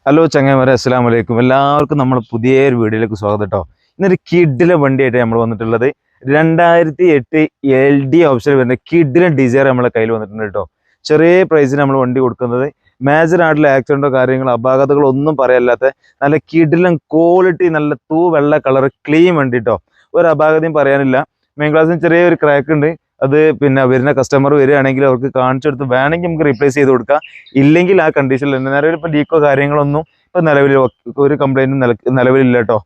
Hello ചങ്ങായിമാരെ, അസ്സലാമു അലൈക്കും. എല്ലാവർക്കും നമ്മൾ പുതിയൊരു വീഡിയോയിലേക്ക് സ്വാഗതം കേട്ടോ. ഇന്നൊരു കിഡിലെ വണ്ടിയായിട്ട് നമ്മൾ വന്നിട്ടുള്ളത് 2008 LD ഓപ്ഷൻ വരുന്ന കിഡിലെ ഡിസൈർ നമ്മളെ കയ്യിൽ വന്നിട്ടുണ്ട് കേട്ടോ. ചെറിയ പ്രൈസിന് നമ്മൾ വണ്ടി കൊടുക്കുന്നത്. മേജർ ആയിട്ടുള്ള ആക്സിഡൻറ്റോ കാര്യങ്ങളോ അപാകതകളോ ഒന്നും പറയാല്ലാത്ത നല്ല കിഡിലും ക്വാളിറ്റി, നല്ല വെള്ള കളർ ക്ലീൻ വണ്ടി കേട്ടോ. ഒരു അപാകതയും പറയാനില്ല. മെയിൻ ക്ലാസ്സിന് ചെറിയൊരു ക്രാക്ക് ഉണ്ട്. അത് പിന്നെ വരുന്ന കസ്റ്റമർ വരികയാണെങ്കിൽ അവർക്ക് കാണിച്ചെടുത്ത് വേണമെങ്കിൽ നമുക്ക് റീപ്ലേസ് ചെയ്ത് കൊടുക്കാം. ഇല്ലെങ്കിൽ ആ കണ്ടീഷനിൽ തന്നെ നിലവിൽ ഇപ്പോൾ ലീക്കോ കാര്യങ്ങളൊന്നും ഇപ്പം നിലവിൽ ഒരു കംപ്ലൈൻറ്റും നിലവിലില്ല കേട്ടോ.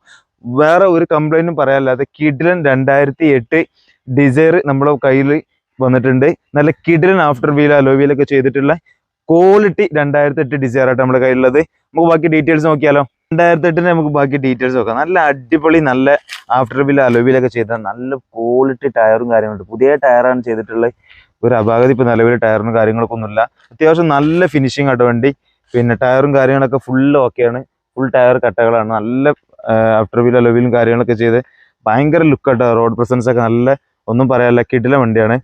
വേറെ ഒരു കംപ്ലൈൻറ്റും പറയാനില്ലാതെ കിഡിലൻ 2008 ഡിസൈർ നമ്മുടെ കയ്യിൽ വന്നിട്ടുണ്ട്. നല്ല കിഡിലൻ ആഫ്റ്റർ വീൽ അലോവീലൊക്കെ ചെയ്തിട്ടുള്ള ക്വാളിറ്റി 2008 ഡിസൈർ ആയിട്ട് നമ്മുടെ കയ്യിലുള്ളത്. നമുക്ക് ബാക്കി ഡീറ്റെയിൽസ് നോക്കിയാലോ. 2008 നമുക്ക് ബാക്കി ഡീറ്റെയിൽസ് നോക്കാം. നല്ല അടിപൊളി, നല്ല ആഫ്റ്റർ വീൽ അലോവീലൊക്കെ ചെയ്ത നല്ല ക്വാളിറ്റി ടയറും കാര്യങ്ങളുണ്ട്. പുതിയ ടയറാണ് ചെയ്തിട്ടുള്ളത്. ഒരു അപാകത ഇപ്പോൾ നിലവിൽ ടയറിനും കാര്യങ്ങളൊക്കെ ഒന്നുമില്ല. അത്യാവശ്യം നല്ല ഫിനിഷിംഗ് ആയിട്ട് വണ്ടി. പിന്നെ ടയറും കാര്യങ്ങളൊക്കെ ഫുള്ള് ഓക്കെയാണ്. ഫുൾ ടയർ കട്ടകളാണ്. നല്ല ആഫ്റ്റർ വീൽ അലോവീലും കാര്യങ്ങളൊക്കെ ചെയ്ത് ഭയങ്കര ലുക്കാട്ടോ. റോഡ് പ്രസൻസ് ഒക്കെ നല്ല, ഒന്നും പറയാനില്ല, കിടിലൻ വണ്ടിയാണ്.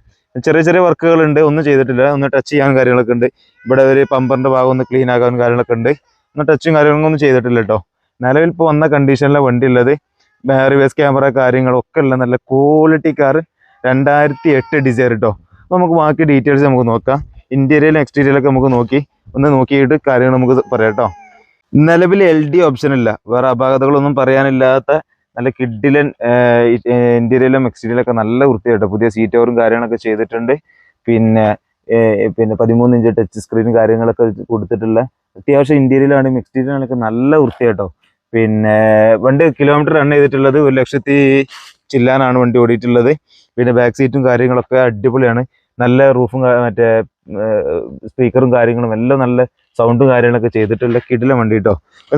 ചെറിയ ചെറിയ വർക്കുകളുണ്ട്, ഒന്നും ചെയ്തിട്ടില്ല. ഒന്ന് ടച്ച് ചെയ്യാൻ കാര്യങ്ങളൊക്കെ ഉണ്ട്. ഇവിടെ ഒരു പമ്പറിൻ്റെ ഭാഗം ഒന്ന് ക്ലീൻ ആകാൻ കാര്യങ്ങളൊക്കെ ഉണ്ട്. ഒന്ന് ടച്ചും കാര്യങ്ങളൊന്നും ചെയ്തിട്ടില്ല കേട്ടോ. നിലവിൽ ഇപ്പോൾ വന്ന കണ്ടീഷനിലെ വണ്ടി ഉള്ളത്. റിവേഴ്സ് ക്യാമറ കാര്യങ്ങളൊക്കെ ഉള്ള നല്ല ക്വാളിറ്റി കാർ 2008 ഡിസൈർ കേട്ടോ. അപ്പോൾ നമുക്ക് ബാക്കി ഡീറ്റെയിൽസ് നമുക്ക് നോക്കാം. ഇൻറ്റീരിയലും എക്സ്റ്റീരിയലൊക്കെ നമുക്ക് നോക്കിയിട്ട് കാര്യങ്ങൾ നമുക്ക് പറയാം കേട്ടോ. നിലവിൽ LD ഓപ്ഷൻ ഇല്ല. വേറെ അപാകതകളൊന്നും പറയാനില്ലാത്ത നല്ല കിഡിലൻ ഇൻറ്റീരിയലും എക്സ്റ്റീരിയലൊക്കെ നല്ല വൃത്തിയായിട്ട് പുതിയ സീറ്റ് കവറും കാര്യങ്ങളൊക്കെ ചെയ്തിട്ടുണ്ട്. പിന്നെ 13 ഇഞ്ച് ടച്ച് സ്ക്രീൻ കാര്യങ്ങളൊക്കെ കൊടുത്തിട്ടുള്ള അത്യാവശ്യം ഇൻറ്റീരിയലാണെങ്കിലും എക്സ്റ്റീരിയലാണെങ്കിലും നല്ല വൃത്തിയായിട്ടോ. പിന്നെ വണ്ടി കിലോമീറ്റർ റൺ ചെയ്തിട്ടുള്ളത് 1,00,000 ചില്ലാനാണ് വണ്ടി ഓടിയിട്ടുള്ളത്. പിന്നെ ബാക്ക് സീറ്റും കാര്യങ്ങളൊക്കെ അടിപൊളിയാണ്. നല്ല റൂഫും മറ്റേ സ്പീക്കറും കാര്യങ്ങളും എല്ലാം നല്ല സൗണ്ടും കാര്യങ്ങളൊക്കെ ചെയ്തിട്ടുള്ള കിടിലൻ വണ്ടി കേട്ടോ.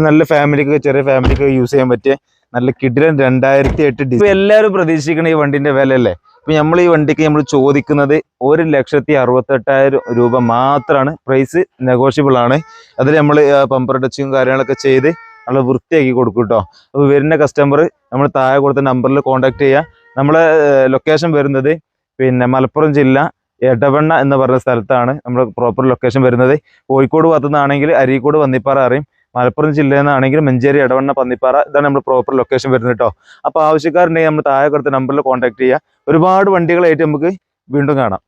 നല്ല ഫാമിലിക്ക്, ചെറിയ ഫാമിലിക്ക് യൂസ് ചെയ്യാൻ പറ്റിയ നല്ല കിടിലൻ 2008 ഡിസൈർ. എല്ലാവരും പ്രതീക്ഷിക്കുന്ന ഈ വണ്ടിന്റെ വില അല്ലേ. ഇപ്പൊ നമ്മൾ ഈ വണ്ടിക്ക് നമ്മൾ ചോദിക്കുന്നത് 1,68,000 രൂപ മാത്രമാണ്. പ്രൈസ് നെഗോഷ്യബിൾ ആണ്. അതിൽ നമ്മൾ പമ്പർ ടച്ചും കാര്യങ്ങളൊക്കെ ചെയ്ത് നമ്മൾ വൃത്തിയാക്കി കൊടുക്കും കേട്ടോ. അപ്പോൾ വരുന്ന കസ്റ്റമർ നമ്മൾ താഴെ കൊടുത്ത നമ്പറിൽ കോൺടാക്ട് ചെയ്യുക. നമ്മളെ ലൊക്കേഷൻ വരുന്നത് പിന്നെ മലപ്പുറം ജില്ല എടവണ്ണ എന്ന് പറഞ്ഞ സ്ഥലത്താണ് നമ്മുടെ പ്രോപ്പർ ലൊക്കേഷൻ വരുന്നത്. കോഴിക്കോട് ഭാഗത്തുനിന്നാണെങ്കിൽ അരീക്കോട് വന്നിപ്പാറ അറിയും. മലപ്പുറം ജില്ലയിൽ നിന്നാണെങ്കിൽ മഞ്ചേരി, എടവണ്ണ, പന്നിപ്പാറ, ഇതാണ് നമ്മൾ പ്രോപ്പർ ലൊക്കേഷൻ വരുന്നത് കേട്ടോ. അപ്പോൾ ആവശ്യക്കാരുണ്ടെങ്കിൽ നമ്മൾ താഴെ കൊടുത്ത നമ്പറിൽ കോൺടാക്ട് ചെയ്യുക. ഒരുപാട് വണ്ടികളായിട്ട് നമുക്ക് വീണ്ടും കാണാം.